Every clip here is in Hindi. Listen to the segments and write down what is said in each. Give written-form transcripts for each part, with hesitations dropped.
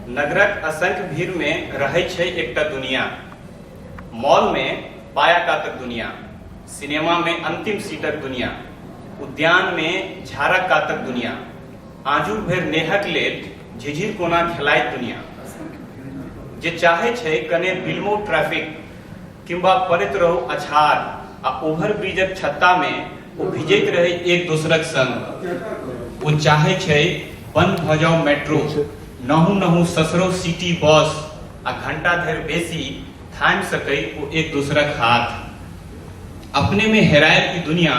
नगरक असंख्य भीड़ में रहै छै एकटा दुनिया। मॉल में पाया कातक दुनिया, सिनेमा में अंतिम सीटक दुनिया, उद्यान में झाड़क कातक दुनिया, आजूर भरि नेहक लेल झिझिर कोना खेलाइत दुनिया। जे चाहे छै कने बिल्मो ट्रैफिक किंबा पड़ैत रहू अछाड़ आ ओवर ब्रिजक छत्ता में ओ भिजैत रहे एक दोसरक संग। ओ चाहे छै बंद भ जाओ मेट्रो, नहु नहु ससरो सिटी बस आ घंटा धरि बेसी थामि सकै ओ एक दोसरक हाथ। अपने में हेरायल ई दुनिया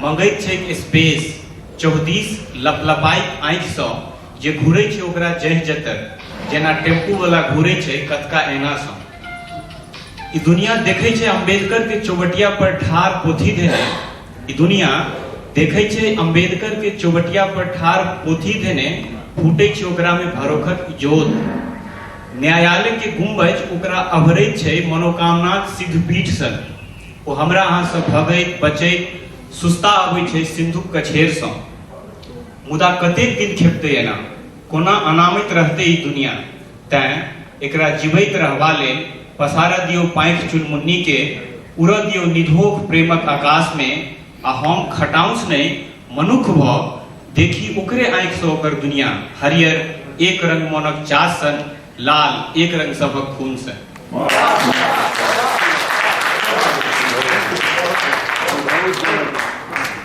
मंगैत छै स्पेस, चौदिस लपलपाइत आँखि सँ जे घूरै छै ओकरा जहि जतर, जेना टेम्पू वाला घूरै छै कतका एना सँ। ई दुनिया देखै छै अम्बेडकर के चौबटिया पर ठाड़ पोथी देने। ई दुनिया देखै छै अम्बेडकर के चौबटिया पर ठाड़ पोथी देने, फूटै छै ओकरा में भरोखक इजोत। न्यायालय के गुंबज ओकरा अभरैत छै मनोकामनाक सिद्धपीठ सन। ओ हमरा अहाँ सँ भगैत बचैत सुस्ता अबै छै सिंधुक कछेर सँ। मुदा कतेक दिन खेपतै एना, कोना अनामित रहतै ई दुनिया। तें एकरा जीवैत रहबा लेल पसार दियौ पाँखि चुनमुन्नी के, उड़ दियौ निधोख प्रेमक आकाश में, आ हम खटाउस नहीं मनुख भ देखी ओकरे आँखि सँ ओकर दुनिया। हरियर एक रंग मोनक चास सन, लाल एक रंग सबक खून सन।